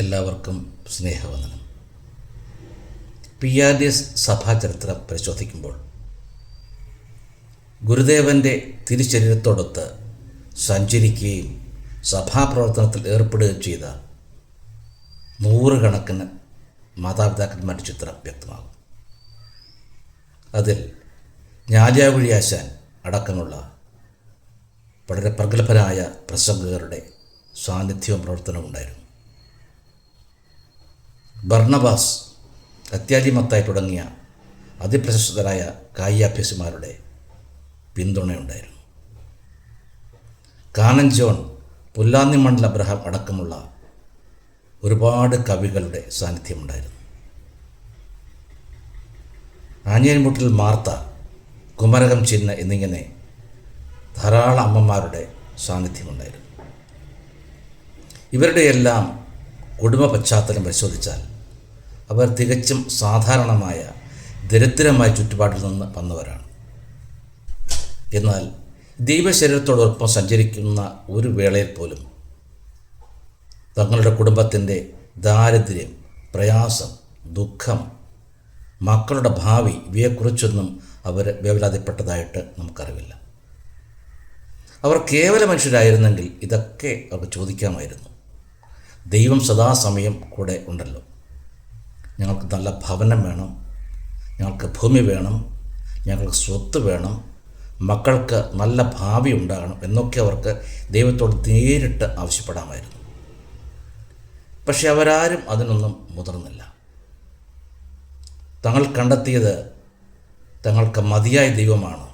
എല്ലാവർക്കും സ്നേഹവന്ദനം. PRDS സഭാചരിത്രം പരിശോധിക്കുമ്പോൾ ഗുരുദേവൻ്റെ തിരുശരീരത്തോടൊത്ത് സഞ്ചരിക്കുകയും സഭാപ്രവർത്തനത്തിൽ ഏർപ്പെടുകയും ചെയ്ത നൂറുകണക്കിന് മാതാപിതാക്കന്മാരുടെ ചിത്രം വ്യക്തമാകും. അതിൽ ഞാലിയാകുഴി ആശാൻ അടക്കമുള്ള വളരെ പ്രഗത്ഭരായ പ്രസംഗകരുടെ സാന്നിധ്യവും പ്രവർത്തനവും ഉണ്ടായിരുന്നു. ബർണബാസ്, അത്യാലി മത്തായി തുടങ്ങിയ അതിപ്രശസ്തരായ കായികാഭ്യാസിമാരുടെ പിന്തുണയുണ്ടായിരുന്നു. കാനൻ ജോൺ, പുല്ലാന്നി മണ്ഡൽ അബ്രഹാം അടക്കമുള്ള ഒരുപാട് കവികളുടെ സാന്നിധ്യമുണ്ടായിരുന്നു. ആഞ്ഞേൽമുട്ടിൽ മാർത്ത, കുമരകം ചിന്ന എന്നിങ്ങനെ ധാരാളം അമ്മമാരുടെ സാന്നിധ്യമുണ്ടായിരുന്നു. ഇവരുടെയെല്ലാം കുടുംബ പശ്ചാത്തലം പരിശോധിച്ചാൽ അവർ തികച്ചും സാധാരണമായ ദരിദ്രമായ ചുറ്റുപാടിൽ നിന്ന് വന്നവരാണ്. എന്നാൽ ദൈവശരീരത്തോടൊപ്പം സഞ്ചരിക്കുന്ന ഒരു വേളയിൽ പോലും തങ്ങളുടെ കുടുംബത്തിൻ്റെ ദാരിദ്ര്യം, പ്രയാസം, ദുഃഖം, മക്കളുടെ ഭാവി ഇവയെക്കുറിച്ചൊന്നും അവർ വേവലാതിപ്പെട്ടതായിട്ട് നമുക്കറിവില്ല. അവർ കേവല മനുഷ്യരായിരുന്നെങ്കിൽ ഇതൊക്കെ അവർക്ക് ചോദിക്കാമായിരുന്നു. ദൈവം സദാസമയം കൂടെ ഉണ്ടല്ലോ. ഞങ്ങൾക്ക് നല്ല ഭവനം വേണം, ഞങ്ങൾക്ക് ഭൂമി വേണം, ഞങ്ങൾക്ക് സ്വത്ത് വേണം, മക്കൾക്ക് നല്ല ഭാവി ഉണ്ടാകണം എന്നൊക്കെ അവർക്ക് ദൈവത്തോട് നേരിട്ട് ആവശ്യപ്പെടാമായിരുന്നു. പക്ഷെ അവരാരും അതിനൊന്നും മുതിർന്നില്ല. തങ്ങൾ കണ്ടെത്തിയത് തങ്ങൾക്ക് മതിയായ ദൈവമാണ്,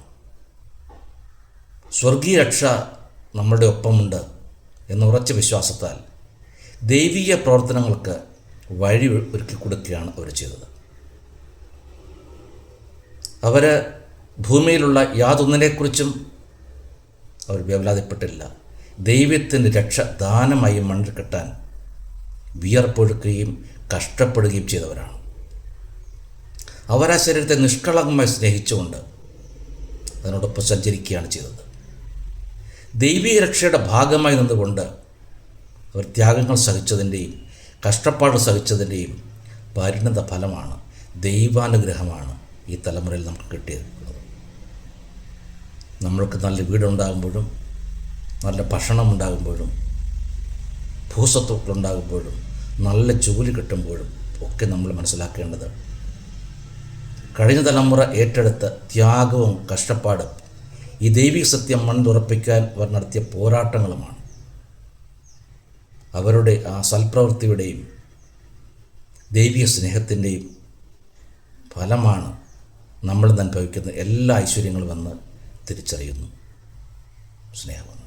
സ്വർഗീയ രക്ഷ നമ്മളുടെ ഒപ്പമുണ്ട് എന്ന ഉറച്ച വിശ്വാസത്താൽ ദൈവീയ പ്രവർത്തനങ്ങൾക്ക് വഴി ഒരുക്കി കൊടുക്കുകയാണ് അവർ ചെയ്തത്. അവർ ഭൂമിയിലുള്ള യാതൊന്നിനെക്കുറിച്ചും അവർ വേവലാതിപ്പെട്ടില്ല. ദൈവത്തിൻ്റെ രക്ഷ ദാനമായി മണ്ണിൽ കെട്ടാൻ വിയർപ്പൊഴുക്കുകയും കഷ്ടപ്പെടുകയും ചെയ്തവരാണ്. അവർ ആ ശരീരത്തെ നിഷ്കളങ്കമായി സ്നേഹിച്ചുകൊണ്ട് അതിനോടൊപ്പം സഞ്ചരിക്കുകയാണ് ചെയ്തത്. ദൈവീയ രക്ഷയുടെ ഭാഗമായി നിന്നുകൊണ്ട് അവർ ത്യാഗങ്ങൾ സഹിച്ചതിൻ്റെയും കഷ്ടപ്പാട് സഹിച്ചതിൻ്റെയും പരിണത ഫലമാണ്, ദൈവാനുഗ്രഹമാണ് ഈ തലമുറയിൽ നമുക്ക് കിട്ടിയത്. നമ്മൾക്ക് നല്ല വീടുണ്ടാകുമ്പോഴും, നല്ല ഭക്ഷണം ഉണ്ടാകുമ്പോഴും, ഭൂസ്വത്തുക്കളുണ്ടാകുമ്പോഴും, നല്ല ജോലി കിട്ടുമ്പോഴും ഒക്കെ നമ്മൾ മനസ്സിലാക്കേണ്ടത് കഴിഞ്ഞ തലമുറ ഏറ്റെടുത്ത ത്യാഗവും കഷ്ടപ്പാടും ഈ ദൈവിക സത്യം മണ്ണിലുറപ്പിക്കാൻ അവർ നടത്തിയ പോരാട്ടങ്ങളുമാണ്. അവരുടെ ആ സൽപ്രവൃത്തിയുടെയും ദൈവിക സ്നേഹത്തിൻ്റെയും ഫലമാണ് നമ്മൾ അനുഭവിക്കുന്ന എല്ലാ ഐശ്വര്യങ്ങളും എന്ന് തിരിച്ചറിയുന്നു. സ്നേഹം.